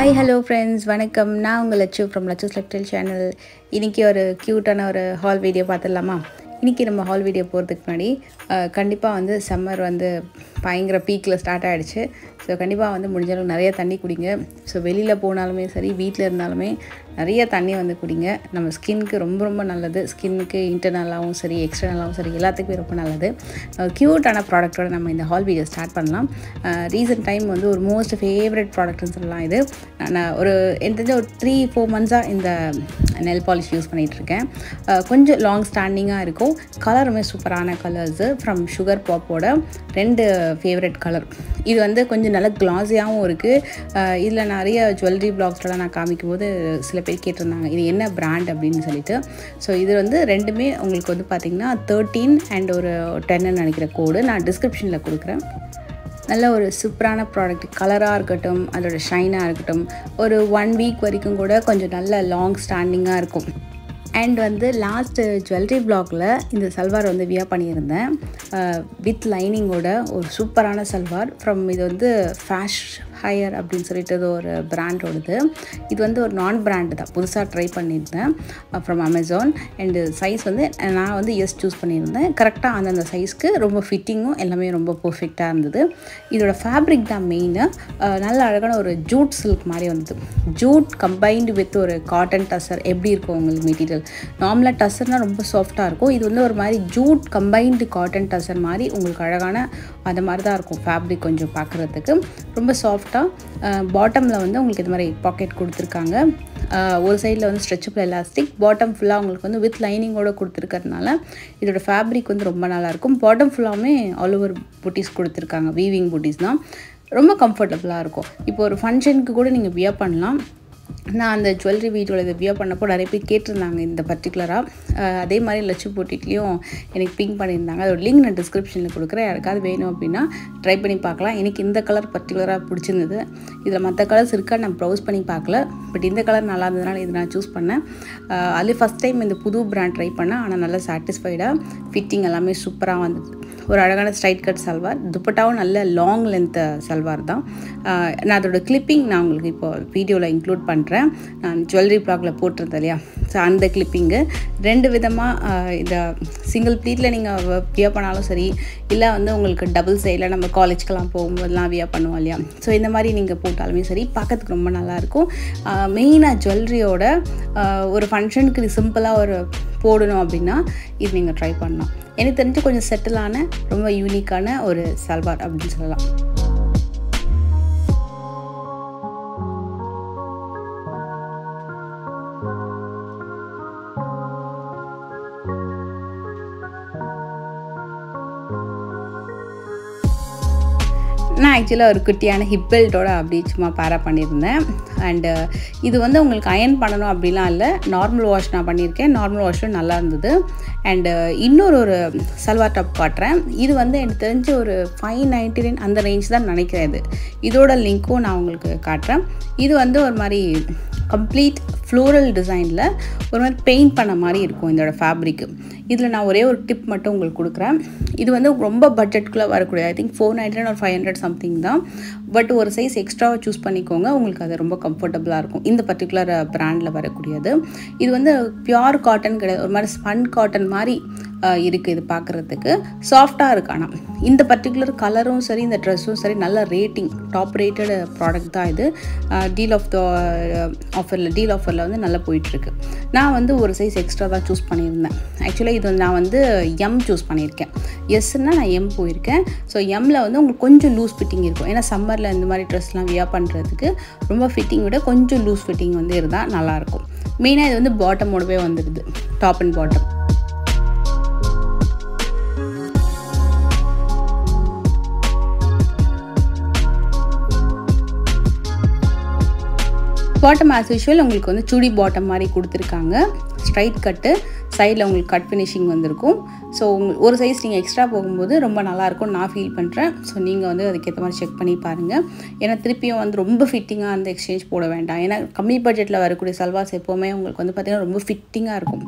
Hi, hello friends. வணக்கம். நான் உங்கள் லட்சு from லட்சுஸ் லைஃப்ஸ்டைல் சேனல். இன்னைக்கு ஒரு கியூட்டான ஒரு ஹால் வீடியோ பார்த்துடலாமா? இன்றைக்கி நம்ம ஹால் வீடியோ போகிறதுக்கு முன்னாடி கண்டிப்பாக வந்து சம்மர் வந்து பயங்கர பீக்கில் ஸ்டார்ட் ஆகிடுச்சு. ஸோ கண்டிப்பாக வந்து முடிஞ்சளவுக்கு நிறைய தண்ணி குடிங்க. ஸோ வெளியில் போனாலுமே சரி, வீட்டில் இருந்தாலுமே நிறைய தண்ணி வந்து குடிங்க. நம்ம ஸ்கின்னுக்கு ரொம்ப ரொம்ப நல்லது. ஸ்கின்னுக்கு இன்டர்னலாகவும் சரி, எக்ஸ்டர்னலாகவும் சரி, எல்லாத்துக்குமே ரொம்ப நல்லது. க்யூட்டான ப்ராடக்ட்டோட நம்ம இந்த ஹால் வீடியோ ஸ்டார்ட் பண்ணலாம். ரீசெண்ட் டைம் வந்து ஒரு மோஸ்ட் ஃபேவரட் ப்ராடக்ட்னு சொல்லலாம். இது நான் ஒரு எனக்கு ஒரு 3-4 மந்த்ஸாக இந்த நெல் பாலிஷ் யூஸ் பண்ணிகிட்ருக்கேன். கொஞ்சம் லாங் ஸ்டாண்டிங்காக இருக்கும். கலருமே சூப்பரான கலர்ஸு ஃப்ரம் சுகர் பாப்போட 2 ஃபேவரட் கலர். இது வந்து கொஞ்சம் நல்லா கிளாஸியாகவும் இருக்குது. இதில் நிறைய ஜுவல்லரி பிளாக்ஸ்லாம் நான் காமிக்கும் போது சில பேர் கேட்டிருந்தாங்க இது என்ன பிராண்ட் அப்படின்னு சொல்லிட்டு. ஸோ இது வந்து ரெண்டுமே உங்களுக்கு வந்து பார்த்திங்கன்னா 13 அண்ட் ஒரு 10ன்னு நினைக்கிற கோடு நான் டிஸ்கிரிப்ஷனில் கொடுக்குறேன். நல்ல ஒரு சூப்பரான ப்ராடக்ட். கலராக இருக்கட்டும், அதோட ஷைனாக இருக்கட்டும், ஒரு 1 வீக் வரைக்கும் கூட கொஞ்சம் நல்ல லாங் ஸ்டாண்டிங்காக இருக்கும். அண்ட் வந்து லாஸ்ட்டு ஜுவல்லரி பிளாகில் இந்த சல்வார் வந்து வியர் பண்ணியிருந்தேன். வித் லைனிங்கோட ஒரு சூப்பரான சல்வார் ஃப்ரம் இது வந்து ஹையர் அப்படின்னு சொல்லிட்டு ஒரு பிராண்டோடது. இது வந்து ஒரு நான் பிராண்டு தான், புதுசாக ட்ரை பண்ணியிருந்தேன் ஃப்ரம் அமேசான். அண்டு சைஸ் வந்து நான் வந்து சூஸ் பண்ணியிருந்தேன். கரெக்டாக அந்தந்த சைஸ்க்கு ரொம்ப ஃபிட்டிங்கும் எல்லாமே ரொம்ப பர்ஃபெக்டாக இருந்தது. இதோட ஃபேப்ரிக் தான் மெயினு. நல்ல அழகான ஒரு ஜூட் சில்க் மாதிரி வந்தது. ஜூட் கம்பைன்டு வித் ஒரு காட்டன் டசர். எப்படி இருக்கும் உங்களுக்கு மெட்டீரியல்? நார்மலாக டசர்னால் ரொம்ப சாஃப்டாக இருக்கும். இது வந்து ஒரு மாதிரி ஜூட் கம்பைன்டு காட்டன் டசர் மாதிரி உங்களுக்கு அழகான அந்த மாதிரி தான் இருக்கும் ஃபேப்ரிக். கொஞ்சம் பார்க்குறதுக்கு ரொம்ப சாஃப்டாக. பாட்டமில் வந்து உங்களுக்கு இது மாதிரி பாக்கெட் கொடுத்துருக்காங்க. ஒரு சைடில் வந்து ஸ்ட்ரெச்சபிள் எலாஸ்டிக், பாட்டம் ஃபுல்லாக உங்களுக்கு வந்து வித் லைனிங்கோடு கொடுத்துருக்கறதுனால இதோட ஃபேப்ரிக் வந்து ரொம்ப நல்லாயிருக்கும். பாட்டம் ஃபுல்லாகவுமே ஆல் ஓவர் புட்டீஸ் கொடுத்துருக்காங்க. வீவிங் புட்டீஸ் தான். ரொம்ப கம்ஃபர்டபுளாக இருக்கும். இப்போ ஒரு ஃபங்க்ஷனுக்கு கூட நீங்கள் வியர் பண்ணலாம். நான் அந்த ஜுவல்லரி வீடியோவில் இதை வியர் பண்ணப்போ நிறைய பேர் கேட்டிருந்தாங்க இந்த பர்டிகுலராக. அதே மாதிரி லட்சு போட்டிட்லேயும் எனக்கு பிங்க் பண்ணியிருந்தாங்க. அதோட லிங்க் நான் டிஸ்கிரிப்ஷனில் கொடுக்குறேன். யாருக்காவது வேணும் அப்படின்னா ட்ரை பண்ணி பார்க்கலாம். எனக்கு இந்த கலர் பர்டிகுலராக பிடிச்சிருந்தது. இதில் மற்ற கலர்ஸ் இருக்கா நான் ப்ரௌஸ் பண்ணி பார்க்கல. பட் இந்த கலர் நல்லா இருந்ததுனால இது நான் சூஸ் பண்ணேன். அது ஃபஸ்ட் டைம் இந்த புது பிராண்ட் ட்ரை பண்ணேன். ஆனால் நல்லா சாட்டிஸ்ஃபைடாக, ஃபிட்டிங் எல்லாமே சூப்பராக வந்தது. ஒரு அழகான ஸ்ட்ரைட் கட் சல்வார். துப்பட்டாவும் நல்ல லாங் லென்த் சல்வார் தான். நான் அதோட கிளிப்பிங் நான் உங்களுக்கு இப்போ வீடியோவில் இன்க்ளூட் பண்ணுறேன். நான் ஜுவல்லரி பிளாகில் போட்டிருந்தேன் இல்லையா, ஸோ அந்த கிளிப்பிங்கு 2 விதமாக. இந்த சிங்கிள் ப்ளீட்டில் நீங்கள் வியர் பண்ணாலும் சரி, இல்லை வந்து உங்களுக்கு டபுள் சைடில் நம்ம காலேஜ்க்கெலாம் போகும்போதெல்லாம் வியர் பண்ணுவோம் இல்லையா, ஸோ இந்த மாதிரி நீங்கள் போட்டாலுமே சரி பார்க்கறதுக்கு ரொம்ப நல்லாயிருக்கும். மெயினாக ஜுவல்லரியோட ஒரு ஃபங்க்ஷனுக்கு சிம்பிளாக ஒரு போடணும் அப்படின்னா இது நீங்கள் ட்ரை பண்ணலாம். எனக்கு தெரிஞ்சு கொஞ்சம் செட்டிலான ரொம்ப யூனிக்கான ஒரு சல்வார் அப்படின்னு சொல்லலாம். நான் ஆக்சுவலாக ஒரு குட்டியான ஹிப் பெல்ட்டோட அப்படி சும்மா பேரா பண்ணியிருந்தேன். அண்டு இது வந்து உங்களுக்கு அயர்ன் பண்ணணும் அப்படிலாம் இல்லை, நார்மல் வாஷ் நான் பண்ணியிருக்கேன். நார்மல் வாஷும் நல்லா இருந்தது. அண்டு இன்னொரு சல்வார் டாப் காட்டுறேன். இது வந்து எனக்கு தெரிஞ்ச ஒரு 599 அந்த ரேஞ்ச் தான் நினைக்கிறேன். இதோட லிங்க்கும் நான் உங்களுக்கு காட்டுறேன். இது வந்து ஒரு மாதிரி கம்ப்ளீட் ஃப்ளோரல் டிசைனில் ஒரு மாதிரி பெயிண்ட் பண்ண மாதிரி இருக்கும் இதோட ஃபேப்ரிக்கு. இதில் நான் ஒரே ஒரு டிப் மட்டும் உங்களுக்கு கொடுக்குறேன். இது வந்து ரொம்ப பட்ஜெட்டுக்குள்ளே வரக்கூடிய, ஐ திங்க் 499 or 500 சம்திங் தான். பட் ஒரு சைஸ் எக்ஸ்ட்ராவாக சூஸ் பண்ணிக்கோங்க, உங்களுக்கு அது ரொம்ப கம்ஃபர்டபுளாக இருக்கும். இந்த பர்டிகுலர் பிராண்டில் வரக்கூடியது. இது வந்து பியூர் காட்டன் கிடையாது, ஒரு மாதிரி ஸ்பன் காட்டன் மாதிரி இருக்குது. இது பார்க்குறதுக்கு சாஃப்டாக இருக்கு. ஆனால் இந்த பர்டிகுலர் கலரும் சரி, இந்த ட்ரெஸ்ஸும் சரி, நல்ல ரேட்டிங், டாப் ரேட்டட் ப்ராடக்ட் தான் இது. டீல் ஆஃபரில் வந்து நல்லா போயிட்டுருக்கு. நான் வந்து ஒரு சைஸ் எக்ஸ்ட்ரா தான் சூஸ் பண்ணியிருந்தேன். ஆக்சுவலாக இது நான் வந்து எம் சூஸ் பண்ணியிருக்கேன். எஸ்ன்னா நான் எம் போயிருக்கேன். ஸோ எம்மில் வந்து உங்களுக்கு கொஞ்சம் லூஸ் ஃபிட்டிங் இருக்கும். ஏன்னா சம்மரில் இந்த மாதிரி ட்ரெஸ்லாம் வியர் பண்ணுறதுக்கு ரொம்ப ஃபிட்டிங் விட கொஞ்சம் லூஸ் ஃபிட்டிங் வந்து இருந்தால் நல்லாயிருக்கும். மெயினாக இது வந்து பாட்டமோடவே வந்துடுது, top and bottom. Bottom as usual உங்களுக்கு வந்து சுடி பாட்டம் மாதிரி கொடுத்துருக்காங்க. ஸ்ட்ரைட் கட்டு, சைடில் உங்களுக்கு கட் ஃபினிஷிங் வந்திருக்கும். ஸோ ஒரு சைஸ் நீங்கள் எக்ஸ்ட்ரா போகும்போது ரொம்ப நல்லாயிருக்கும் நான் ஃபீல் பண்ணுறேன். ஸோ நீங்கள் வந்து அதுக்கேற்ற மாதிரி செக் பண்ணி பாருங்கள். ஏன்னா திருப்பியும் வந்து ரொம்ப ஃபிட்டிங்காக அந்த எக்ஸ்சேஞ்ச் போட வேண்டாம். ஏன்னா கம்மி பட்ஜெட்டில் வரக்கூடிய சல்வாஸ் எப்போவுமே உங்களுக்கு வந்து பார்த்திங்கன்னா ரொம்ப ஃபிட்டிங்காக இருக்கும்.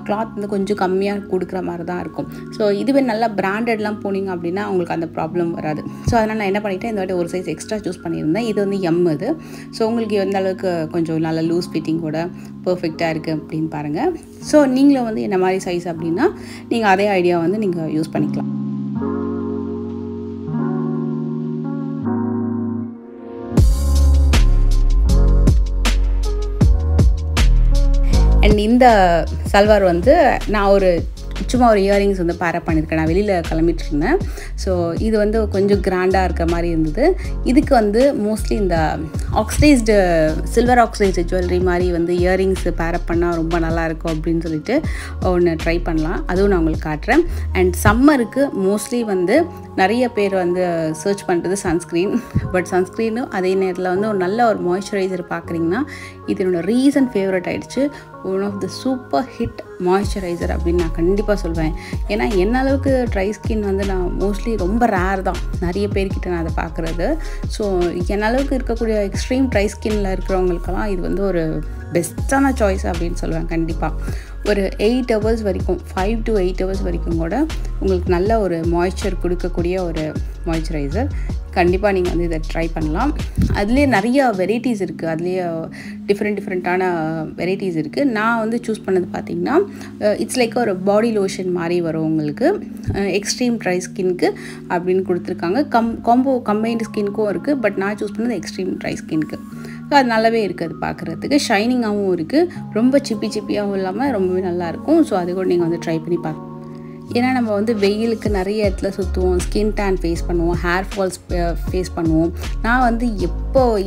கிளாத் வந்து கொஞ்சம் கம்மியாக கொடுக்குற மாதிரி தான் இருக்கும். ஸோ இதுவே நல்லா பிராண்டட்லாம் போனீங்க அப்படின்னா உங்களுக்கு அந்த ப்ராப்ளம் வராது. ஸோ அதனால் நான் என்ன பண்ணிவிட்டேன், இந்த வாட்டி ஒரு சைஸ் எக்ஸ்ட்ரா சூஸ் பண்ணியிருந்தேன். இது வந்து எம் இது. ஸோ உங்களுக்கு எந்த அளவுக்கு கொஞ்சம் நல்ல லூஸ் ஃபிட்டிங்கோட பர்ஃபெக்டாக இருக்குது அப்படின்னு பாருங்கள். ஸோ நீங்களும் வந்து என்ன மாதிரி சைஸ் அப்படின்னா நீங்கள் அதே ஐடியா வந்து நீங்கள் யூஸ் பண்ணிக்கலாம். அண்ட் இந்த சல்வார் வந்து நான் சும்மா ஒரு இயரிங்ஸ் வந்து பேரப் பண்ணியிருக்கேன். நான் வெளியில் கிளம்பிட்டு இருந்தேன். ஸோ இது வந்து கொஞ்சம் கிராண்டாக இருக்கிற மாதிரி இருந்தது. இதுக்கு வந்து மோஸ்ட்லி இந்த ஆக்சிடைஸ்டு சில்வர் ஆக்சைடு ஜுவல்லரி மாதிரி வந்து இயரிங்ஸ் பேரப் பண்ணால் ரொம்ப நல்லாயிருக்கும் அப்படின்னு சொல்லிட்டு ஒன்று ட்ரை பண்ணலாம். அதுவும் நான் உங்களுக்கு காட்டுறேன். அண்ட் சம்மருக்கு மோஸ்ட்லி வந்து நிறைய பேர் வந்து சர்ச் பண்ணுறது சன்ஸ்க்ரீன். பட் சன்ஸ்க்ரீனும் அதே நேரத்தில் வந்து ஒரு நல்ல ஒரு மாய்ஸ்சரைசர் பார்க்குறீங்கன்னா இது என்னோடய ரீசன்ட் ஃபேவரட் ஆகிடுச்சு. One of the super hit moisturiser அப்படின்னு நான் கண்டிப்பாக சொல்வேன். ஏன்னா என்ன அளவுக்கு ட்ரை ஸ்கின் வந்து நான் மோஸ்ட்லி ரொம்ப ரேர் தான் நிறைய பேர்கிட்ட நான் அதை பார்க்குறது. ஸோ என்ன அளவுக்கு இருக்கக்கூடிய எக்ஸ்ட்ரீம் ட்ரை ஸ்கின்னில் இருக்கிறவங்களுக்கெல்லாம் இது வந்து ஒரு பெஸ்ட்டான சாய்ஸ் அப்படின்னு சொல்லுவேன். கண்டிப்பாக ஒரு 8 hours வரைக்கும் 5 to 8 hours வரைக்கும் கூட உங்களுக்கு நல்ல ஒரு மாய்ஸ்சர் கொடுக்கக்கூடிய ஒரு மாய்ஸ்சரைசர். கண்டிப்பாக நீங்கள் வந்து இதை ட்ரை பண்ணலாம். அதுலேயே நிறைய வெரைட்டிஸ் இருக்குது. அதுலேயே டிஃப்ரெண்ட்டான வெரைட்டிஸ் இருக்குது. நான் வந்து சூஸ் பண்ணது பார்த்திங்கன்னா இட்ஸ் லைக் ஒரு பாடி லோஷன் மாதிரி வரும் உங்களுக்கு. எக்ஸ்ட்ரீம் ட்ரை ஸ்கின்க்கு அப்படின்னு கொடுத்துருக்காங்க. கம்பைன்டு ஸ்கின்க்கும் இருக்குது. பட் நான் சூஸ் பண்ணது எக்ஸ்ட்ரீம் ட்ரை ஸ்கின்க்கு. ஸோ அது நல்லாவே இருக்குது. அது பார்க்குறதுக்கு ஷைனிங்காகவும் இருக்குது. ரொம்ப சிப்பியாகவும் இல்லாமல் ரொம்பவே நல்லாயிருக்கும். ஸோ அது கூட நீங்கள் வந்து ட்ரை பண்ணி பார்க்கலாம். ஏன்னா நம்ம வந்து வெயிலுக்கு நிறைய இடத்துல சுற்றுவோம், ஸ்கின் டேன் ஃபேஸ் பண்ணுவோம், ஹேர் ஃபால்ஸ் ஃபேஸ் பண்ணுவோம். நான் வந்து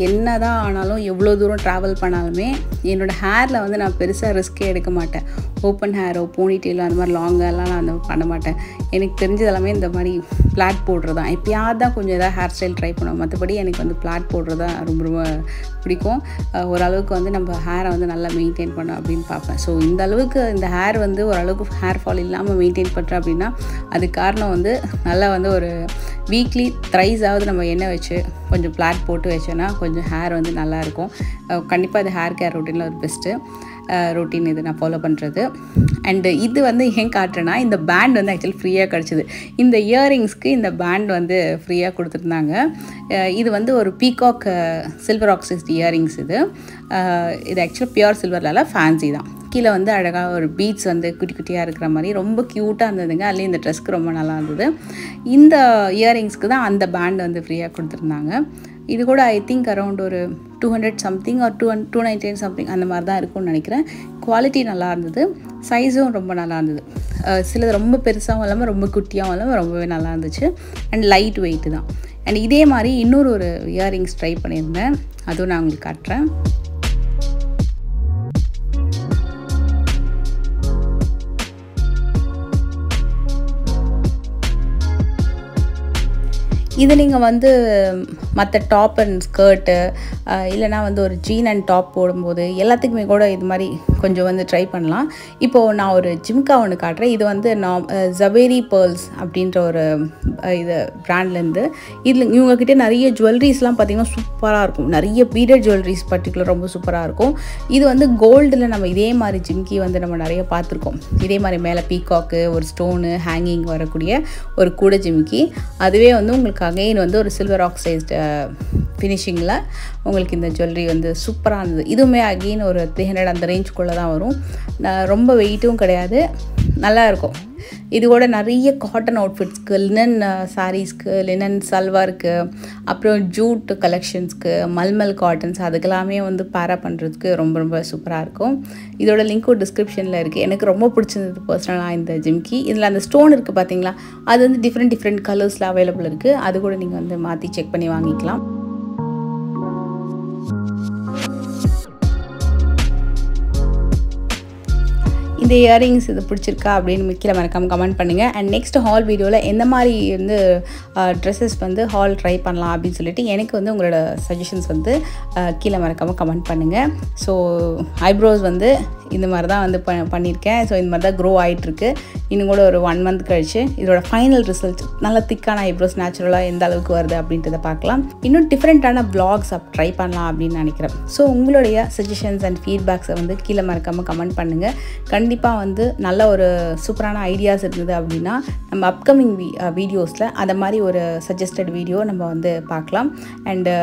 என்ன தான் ஆனாலும் எவ்வளோ தூரம் ட்ராவல் பண்ணாலுமே என்னோடய ஹேரில் வந்து நான் பெருசாக ரிஸ்க்கே எடுக்க மாட்டேன். ஓப்பன் ஹேரோ போனிடெயிலோ அந்த மாதிரி லாங் ஹேர்லாம் நான் அந்த பண்ண மாட்டேன். எனக்கு தெரிஞ்சது எல்லாமே இந்த மாதிரி பிளாட் போடுறது தான். எப்பயாவது தான் கொஞ்சம் எதாவது ஹேர் ஸ்டைல் ட்ரை பண்ணுவோம். மற்றபடி எனக்கு வந்து பிளாட் போடுறது தான் ரொம்ப பிடிக்கும். ஓரளவுக்கு வந்து நம்ம ஹேரை வந்து நல்லா மெயின்டைன் பண்ணோம் அப்படின்னு பார்ப்பேன். ஸோ இந்த அளவுக்கு இந்த ஹேர் வந்து ஓரளவுக்கு ஹேர் ஃபால் இல்லாமல் மெயின்டைன் பண்ணுறேன் அப்படின்னா அதுக்கு காரணம் வந்து நல்லா வந்து ஒரு வீக்லி த்ரைஸாவது நம்ம எண்ணெய் வச்சு கொஞ்சம் பிளாட் போட்டு வச்சோன்னா கொஞ்சம் ஹேர் வந்து நல்லாயிருக்கும். கண்டிப்பாக இது ஹேர் கேர் ரொட்டீனில் ஒரு பெஸ்ட்டு ரொட்டீன் இது நான் ஃபாலோ பண்ணுறது. அண்டு இது வந்து ஏன் காட்டுறேன்னா இந்த பேண்ட் வந்து ஆக்சுவலி ஃப்ரீயாக கிடச்சிது. இந்த இயரிங்ஸ்க்கு இந்த பேண்ட் வந்து ஃப்ரீயாக கொடுத்துருந்தாங்க. இது வந்து ஒரு பீகாக் சில்வர் ஆக்சைஸ்ட் இயரிங்ஸ் இது ஆக்சுவலாக பியூர் சில்வரில் ஃபேன்சி தான். கீழே வந்து அழகாக ஒரு பீட்ஸ் வந்து குட்டியாக இருக்கிற மாதிரி ரொம்ப க்யூட்டாக இருந்ததுங்க. அதுலேயும் இந்த ட்ரெஸ்க்கு ரொம்ப நல்லா இருந்தது. இந்த இயரிங்ஸ்க்கு தான் அந்த பேண்ட் வந்து ஃப்ரீயாக கொடுத்துருந்தாங்க. இது கூட ஐ திங்க் அரௌண்ட் ஒரு 200 சம்திங் ஆர் 299 சம்திங் அந்த மாதிரி தான் இருக்கும்னு நினைக்கிறேன். குவாலிட்டி நல்லா இருந்தது. சைஸும் ரொம்ப நல்லா இருந்தது. சிலது ரொம்ப பெருசாகவும் இல்லாமல் ரொம்ப குட்டியாகவும் இல்லாமல் ரொம்பவே நல்லா இருந்துச்சு. அண்ட் லைட் வெயிட்டு தான். அண்ட் இதே மாதிரி இன்னொரு இயரிங்ஸ் ட்ரை பண்ணியிருந்தேன். அதுவும் நான் உங்களுக்கு காட்டுறேன். இது நீங்கள் வந்து மற்ற டாப் அண்ட் ஸ்கர்ட்டு இல்லைனா வந்து ஒரு ஜீன் அண்ட் டாப் போடும்போது எல்லாத்துக்குமே கூட இது மாதிரி கொஞ்சம் வந்து ட்ரை பண்ணலாம். இப்போது நான் ஒரு ஜிம்கா ஒன்று காட்டுறேன். இது வந்து ஜவேரி பேர்ல்ஸ் அப்படின்ற ஒரு இது பிராண்ட்லேருந்து. இதில் இவங்கக்கிட்ட நிறைய ஜுவல்லரிஸ்லாம் பார்த்திங்கன்னா சூப்பராக இருக்கும். நிறைய பீடட் ஜுவல்லரிஸ் பர்டிகுலர் ரொம்ப சூப்பராக இருக்கும். இது வந்து கோல்டில் நம்ம இதே மாதிரி ஜிம்கி வந்து நம்ம நிறைய பார்த்துருக்கோம். இதே மாதிரி மேலே பீகாக்கு ஒரு ஸ்டோனு ஹேங்கிங் வரக்கூடிய ஒரு கூட ஜிம்கி. அதுவே வந்து உங்களுக்கு அகைன் வந்து ஒரு சில்வர் ஆக்சைஸ்டு ஃபினிஷிங்கில் உங்களுக்கு இந்த ஜுவல்லரி வந்து சூப்பராக இருந்தது. இதுவுமே அகெயின் ஒரு 300 அந்த ரேஞ்சுக்குள்ளே தான் வரும். ரொம்ப வெயிட்டும் கிடையாது, நல்லா இருக்கும். இது கூட நிறைய காட்டன் அவுட்ஃபிட்ஸ்க்கு, லினன் சாரீஸ்க்கு, லினன் சல்வாருக்கு, அப்புறம் ஜூட் கலெக்ஷன்ஸ்க்கு, மல்மல் காட்டன்ஸ் அதுக்கெல்லாமே வந்து பேரா பண்ணுறதுக்கு ரொம்ப ரொம்ப சூப்பராக இருக்கும். இதோட லிங்க்கும் டிஸ்கிரிப்ஷனில் இருக்குது. எனக்கு ரொம்ப பிடிச்சிருந்தது பர்சனலாக இந்த ஜிம்கி. இதில் அந்த ஸ்டோன் இருக்குது பார்த்தீங்களா, அது வந்து டிஃப்ரெண்ட் கலர்ஸில் அவைலபிள் இருக்குது. அது கூட நீங்கள் வந்து மாற்றி செக் பண்ணி வாங்கிக்கலாம். இந்த இயரிங்ஸ் இது பிடிச்சிருக்கா அப்படின்னு கீழே மறக்காமல் கமெண்ட் பண்ணுங்கள். அண்ட் நெக்ஸ்ட் ஹால் வீடியோவில் எந்த மாதிரி வந்து ட்ரெஸ்ஸஸ் வந்து ஹால் ட்ரை பண்ணலாம் அப்படின்னு சொல்லிட்டு எனக்கு வந்து உங்களோட சஜஷன்ஸ் வந்து கீழே மறக்காமல் கமெண்ட் பண்ணுங்கள். ஸோ ஐப்ரோஸ் வந்து இந்த மாதிரி தான் வந்து பண்ணியிருக்கேன். ஸோ இந்த மாதிரி தான் க்ரோ ஆகிட்டுருக்கு. இன்னும் கூட ஒரு 1 மந்த் கழிச்சு இதோட ஃபைனல் ரிசல்ட் நல்ல திக்கான ஐப்ரோஸ் நேச்சுரலாக எந்த அளவுக்கு வருது அப்படின்றத பார்க்கலாம். இன்னும் டிஃப்ரெண்ட்டான வ்ளாக்ஸ் ட்ரை பண்ணலாம் அப்படின்னு நினைக்கிறேன். ஸோ உங்களுடைய சஜஷன்ஸ் அண்ட் ஃபீட்பேக்ஸை வந்து கீழே மறக்காமல் கமெண்ட் பண்ணுங்கள். கண்டிப்பாக வந்து நல்ல ஒரு சூப்பரான ஐடியாஸ் இருந்தது அப்படின்னா நம்ம அப்கமிங் வீடியோஸில் அதை மாதிரி ஒரு சஜஸ்டட் வீடியோ நம்ம வந்து பார்க்கலாம். அண்டு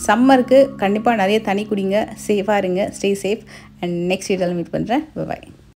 சம்மருக்கு கண்டிப்பாக நிறைய தண்ணி குடிங்க, சேஃபாக இருங்க, ஸ்டே சேஃப். அண்ட் நெக்ஸ்ட் வீடியோவில் மீட் பண்ணுறேன். பாய்.